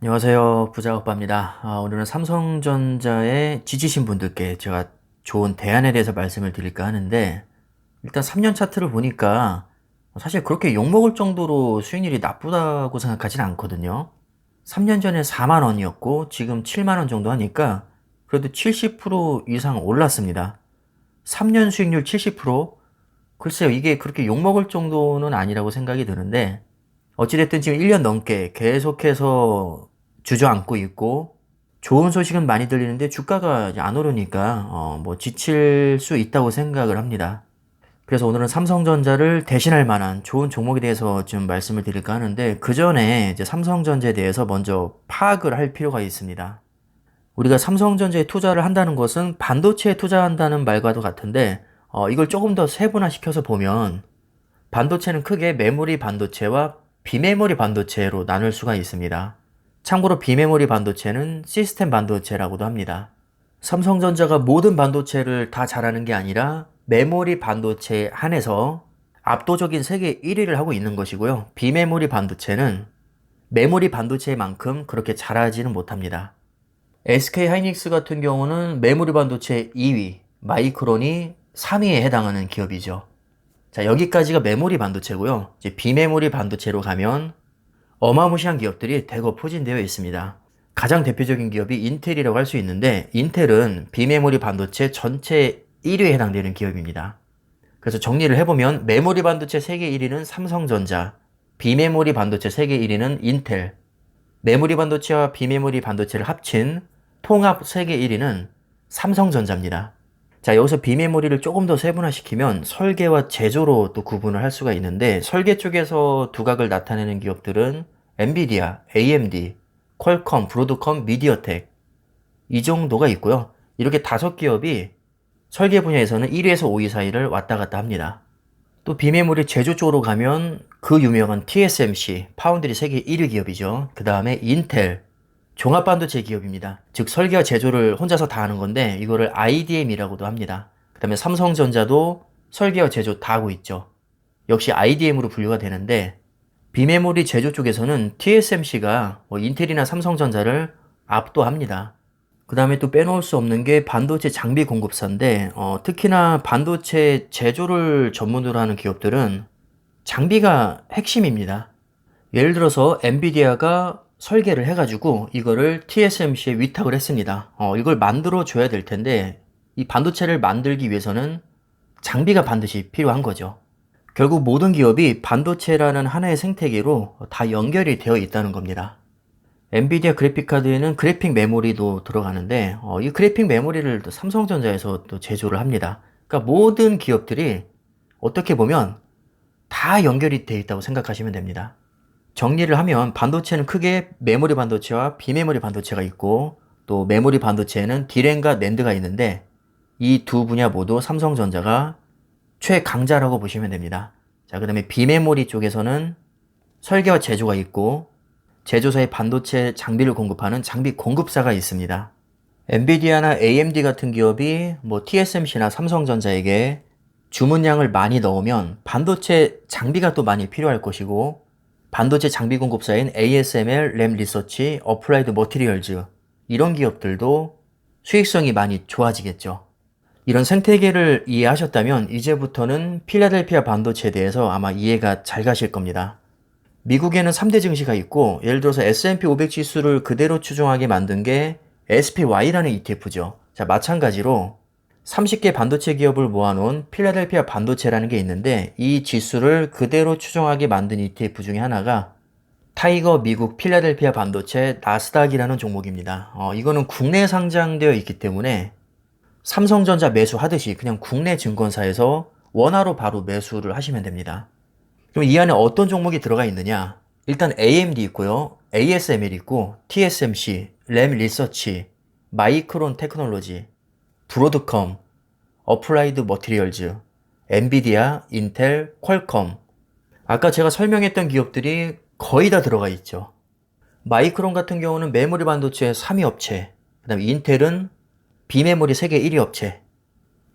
안녕하세요. 부자오빠입니다. 오늘은 삼성전자에 지치신 분들께 제가 좋은 대안에 대해서 말씀을 드릴까 하는데, 일단 3년 차트를 보니까 사실 그렇게 욕먹을 정도로 수익률이 나쁘다고 생각하진 않거든요. 3년 전에 4만 원이었고 지금 7만 원 정도 하니까 그래도 70% 이상 올랐습니다. 3년 수익률 70%? 글쎄요, 이게 그렇게 욕먹을 정도는 아니라고 생각이 드는데, 어찌됐든 지금 1년 넘게 계속해서 주저앉고 있고, 좋은 소식은 많이 들리는데 주가가 이제 안 오르니까 뭐 지칠 수 있다고 생각을 합니다. 그래서 오늘은 삼성전자를 대신할 만한 좋은 종목에 대해서 좀 말씀을 드릴까 하는데, 그 전에 이제 삼성전자에 대해서 먼저 파악을 할 필요가 있습니다. 우리가 삼성전자에 투자를 한다는 것은 반도체에 투자한다는 말과도 같은데, 이걸 조금 더 세분화시켜서 보면 반도체는 크게 메모리 반도체와 비메모리 반도체로 나눌 수가 있습니다. 참고로 비메모리 반도체는 시스템 반도체라고도 합니다. 삼성전자가 모든 반도체를 다 잘하는 게 아니라 메모리 반도체에 한해서 압도적인 세계 1위를 하고 있는 것이고요. 비메모리 반도체는 메모리 반도체만큼 그렇게 잘하지는 못합니다. SK 하이닉스 같은 경우는 메모리 반도체 2위, 마이크론이 3위에 해당하는 기업이죠. 자, 여기까지가 메모리 반도체고요. 이제 비메모리 반도체로 가면 어마무시한 기업들이 대거 포진되어 있습니다. 가장 대표적인 기업이 인텔이라고 할 수 있는데, 인텔은 비메모리 반도체 전체 1위에 해당되는 기업입니다. 그래서 정리를 해보면 메모리 반도체 세계 1위는 삼성전자, 비메모리 반도체 세계 1위는 인텔, 메모리 반도체와 비메모리 반도체를 합친 통합 세계 1위는 삼성전자입니다. 자, 여기서 비메모리를 조금 더 세분화시키면 설계와 제조로 또 구분을 할 수가 있는데, 설계 쪽에서 두각을 나타내는 기업들은 엔비디아, AMD, 퀄컴, 브로드컴, 미디어텍 이 정도가 있고요. 이렇게 5기업이 설계 분야에서는 1위에서 5위 사이를 왔다 갔다 합니다. 또 비메모리 제조 쪽으로 가면 그 유명한 TSMC, 파운드리 세계 1위 기업이죠. 그 다음에 인텔, 종합반도체 기업입니다. 즉 설계와 제조를 혼자서 다 하는 건데 이거를 IDM이라고도 합니다. 그 다음에 삼성전자도 설계와 제조 다 하고 있죠. 역시 IDM으로 분류가 되는데, 비메모리 제조 쪽에서는 TSMC가 인텔이나 삼성전자를 압도합니다. 그 다음에 또 빼놓을 수 없는 게 반도체 장비 공급사인데, 특히나 반도체 제조를 전문으로 하는 기업들은 장비가 핵심입니다. 예를 들어서 엔비디아가 설계를 해가지고 이거를 TSMC에 위탁을 했습니다. 이걸 만들어 줘야 될 텐데, 이 반도체를 만들기 위해서는 장비가 반드시 필요한 거죠. 결국 모든 기업이 반도체라는 하나의 생태계로 다 연결이 되어 있다는 겁니다. 엔비디아 그래픽카드에는 그래픽 메모리도 들어가는데, 이 그래픽 메모리를 또 삼성전자에서 또 제조를 합니다. 그러니까 모든 기업들이 어떻게 보면 다 연결이 되어 있다고 생각하시면 됩니다. 정리를 하면 반도체는 크게 메모리 반도체와 비메모리 반도체가 있고, 또 메모리 반도체에는 디램과 낸드가 있는데, 이 두 분야 모두 삼성전자가 최강자라고 보시면 됩니다. 자, 그 다음에 비메모리 쪽에서는 설계와 제조가 있고, 제조사의 반도체 장비를 공급하는 장비 공급사가 있습니다. 엔비디아나 AMD 같은 기업이 TSMC나 삼성전자에게 주문량을 많이 넣으면 반도체 장비가 또 많이 필요할 것이고, 반도체 장비 공급사인 ASML, 램 리서치, 어플라이드 머티리얼즈 이런 기업들도 수익성이 많이 좋아지겠죠. 이런 생태계를 이해하셨다면 이제부터는 필라델피아 반도체에 대해서 아마 이해가 잘 가실 겁니다. 미국에는 3대 증시가 있고, 예를 들어서 S&P 500 지수를 그대로 추종하게 만든 게 SPY라는 ETF죠. 자, 마찬가지로 30개 반도체 기업을 모아놓은 필라델피아 반도체라는 게 있는데, 이 지수를 그대로 추종하게 만든 ETF 중에 하나가 타이거 미국 필라델피아 반도체 나스닥이라는 종목입니다. 이거는 국내 상장되어 있기 때문에 삼성전자 매수하듯이 그냥 국내 증권사에서 원화로 바로 매수를 하시면 됩니다. 그럼 이 안에 어떤 종목이 들어가 있느냐? 일단 AMD 있고요. ASML 있고, TSMC, 램 리서치, 마이크론 테크놀로지, 브로드컴, 어플라이드 머티리얼즈, 엔비디아, 인텔, 퀄컴. 아까 제가 설명했던 기업들이 거의 다 들어가 있죠. 마이크론 같은 경우는 메모리 반도체 3위 업체, 그 다음에 인텔은 비메모리 세계 1위 업체,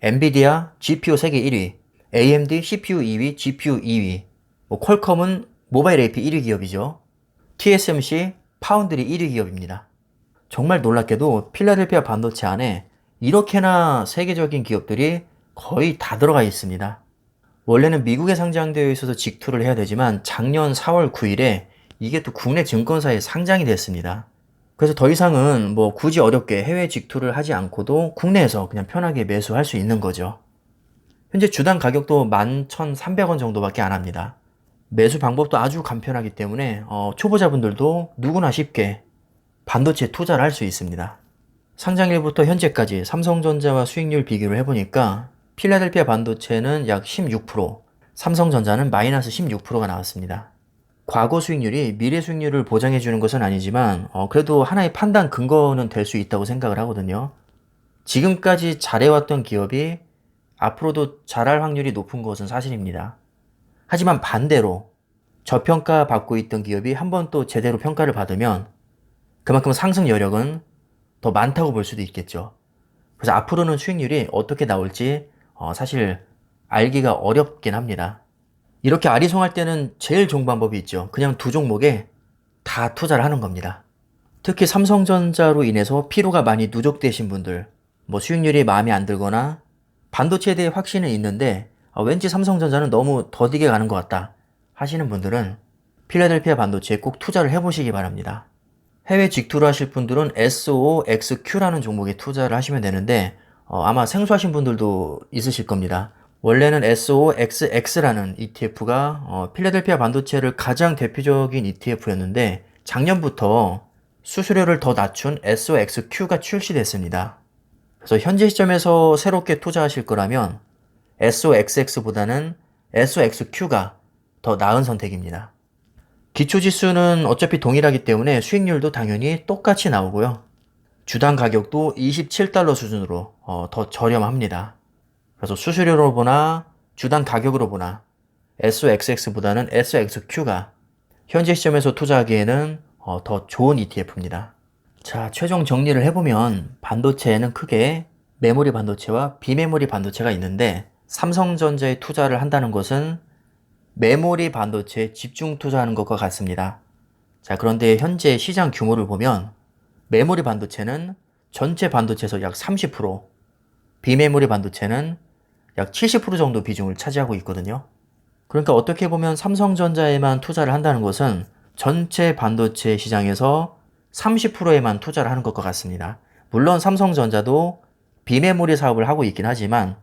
엔비디아 GPU 세계 1위, AMD CPU 2위, GPU 2위, 퀄컴은 모바일 AP 1위 기업이죠. TSMC 파운드리 1위 기업입니다. 정말 놀랍게도 필라델피아 반도체 안에 이렇게나 세계적인 기업들이 거의 다 들어가 있습니다. 원래는 미국에 상장되어 있어서 직투를 해야 되지만 작년 4월 9일에 이게 또 국내 증권사에 상장이 됐습니다. 그래서 더 이상은 뭐 굳이 어렵게 해외 직투를 하지 않고도 국내에서 그냥 편하게 매수할 수 있는 거죠. 현재 주당 가격도 11,300원 정도밖에 안 합니다. 매수 방법도 아주 간편하기 때문에 초보자분들도 누구나 쉽게 반도체 투자를 할 수 있습니다. 상장일부터 현재까지 삼성전자와 수익률 비교를 해보니까 필라델피아 반도체는 약 16%, 삼성전자는 마이너스 16%가 나왔습니다. 과거 수익률이 미래 수익률을 보장해주는 것은 아니지만 그래도 하나의 판단 근거는 될 수 있다고 생각을 하거든요. 지금까지 잘해왔던 기업이 앞으로도 잘할 확률이 높은 것은 사실입니다. 하지만 반대로 저평가 받고 있던 기업이 한번 또 제대로 평가를 받으면 그만큼 상승 여력은 더 많다고 볼 수도 있겠죠. 그래서 앞으로는 수익률이 어떻게 나올지 사실 알기가 어렵긴 합니다. 이렇게 아리송할 때는 제일 좋은 방법이 있죠. 그냥 두 종목에 다 투자를 하는 겁니다. 특히 삼성전자로 인해서 피로가 많이 누적되신 분들, 뭐 수익률이 마음에 안 들거나 반도체에 대해 확신은 있는데 왠지 삼성전자는 너무 더디게 가는 것 같다 하시는 분들은 필라델피아 반도체에 꼭 투자를 해보시기 바랍니다. 해외 직투를 하실 분들은 SOXQ라는 종목에 투자를 하시면 되는데 아마 생소하신 분들도 있으실 겁니다. 원래는 SOXX라는 ETF가 필라델피아 반도체를 가장 대표적인 ETF였는데 작년부터 수수료를 더 낮춘 SOXQ가 출시됐습니다. 그래서 현재 시점에서 새롭게 투자하실 거라면 SOXX보다는 SOXQ가 더 나은 선택입니다. 기초지수는 어차피 동일하기 때문에 수익률도 당연히 똑같이 나오고요. 주당 가격도 27달러 수준으로 더 저렴합니다. 그래서 수수료로 보나 주당 가격으로 보나 SOXX보다는 SOXQ가 현재 시점에서 투자하기에는 더 좋은 ETF입니다. 자, 최종 정리를 해보면 반도체에는 크게 메모리 반도체와 비메모리 반도체가 있는데 삼성전자에 투자를 한다는 것은 메모리 반도체에 집중 투자하는 것과 같습니다. 자, 그런데 현재 시장 규모를 보면 메모리 반도체는 전체 반도체에서 약 30%, 비메모리 반도체는 약 70% 정도 비중을 차지하고 있거든요. 그러니까 어떻게 보면 삼성전자에만 투자를 한다는 것은 전체 반도체 시장에서 30%에만 투자를 하는 것과 같습니다. 물론 삼성전자도 비메모리 사업을 하고 있긴 하지만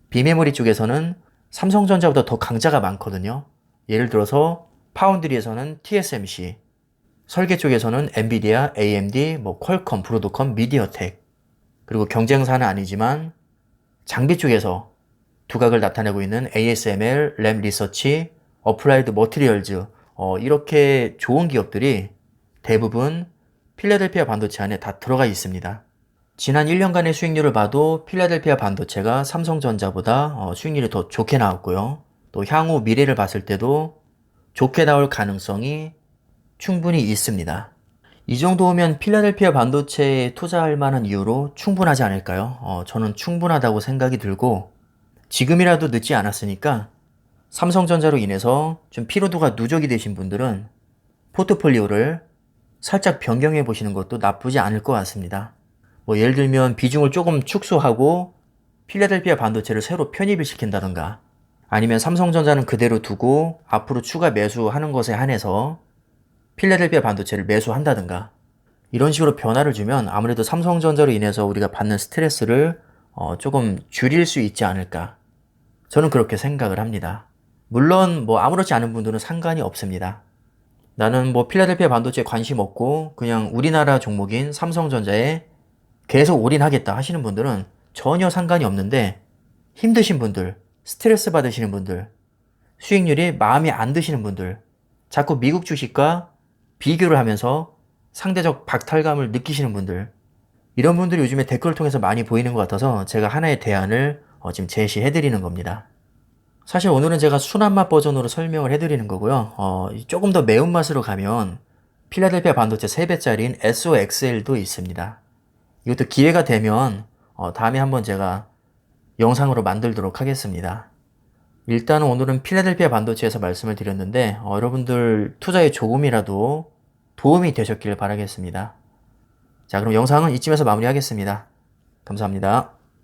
비메모리 쪽에서는 삼성전자보다 더 강자가 많거든요. 예를 들어서 파운드리에서는 TSMC, 설계 쪽에서는 엔비디아, AMD, 퀄컴, 브로드컴, 미디어텍, 그리고 경쟁사는 아니지만 장비 쪽에서 두각을 나타내고 있는 ASML, 램 리서치, 어플라이드 머티리얼즈 이렇게 좋은 기업들이 대부분 필라델피아 반도체 안에 다 들어가 있습니다. 지난 1년간의 수익률을 봐도 필라델피아 반도체가 삼성전자보다 수익률이 더 좋게 나왔고요. 또 향후 미래를 봤을 때도 좋게 나올 가능성이 충분히 있습니다. 이 정도면 필라델피아 반도체에 투자할 만한 이유로 충분하지 않을까요? 저는 충분하다고 생각이 들고 지금이라도 늦지 않았으니까 삼성전자로 인해서 좀 피로도가 누적이 되신 분들은 포트폴리오를 살짝 변경해 보시는 것도 나쁘지 않을 것 같습니다. 예를 들면 비중을 조금 축소하고 필라델피아 반도체를 새로 편입을 시킨다던가 아니면 삼성전자는 그대로 두고 앞으로 추가 매수하는 것에 한해서 필라델피아 반도체를 매수한다든가 이런 식으로 변화를 주면 아무래도 삼성전자로 인해서 우리가 받는 스트레스를 조금 줄일 수 있지 않을까 저는 그렇게 생각을 합니다. 물론 아무렇지 않은 분들은 상관이 없습니다. 나는 필라델피아 반도체에 관심 없고 그냥 우리나라 종목인 삼성전자에 계속 올인하겠다 하시는 분들은 전혀 상관이 없는데 힘드신 분들, 스트레스 받으시는 분들, 수익률이 마음에 안 드시는 분들, 자꾸 미국 주식과 비교를 하면서 상대적 박탈감을 느끼시는 분들 이런 분들이 요즘에 댓글을 통해서 많이 보이는 것 같아서 제가 하나의 대안을 지금 제시해드리는 겁니다. 사실 오늘은 제가 순한맛 버전으로 설명을 해드리는 거고요. 조금 더 매운맛으로 가면 필라델피아 반도체 3배짜리인 SOXL도 있습니다. 이것도 기회가 되면 다음에 한번 제가 영상으로 만들도록 하겠습니다. 일단은 오늘은 필라델피아 반도체에서 말씀을 드렸는데 여러분들 투자에 조금이라도 도움이 되셨길 바라겠습니다. 자, 그럼 영상은 이쯤에서 마무리하겠습니다. 감사합니다.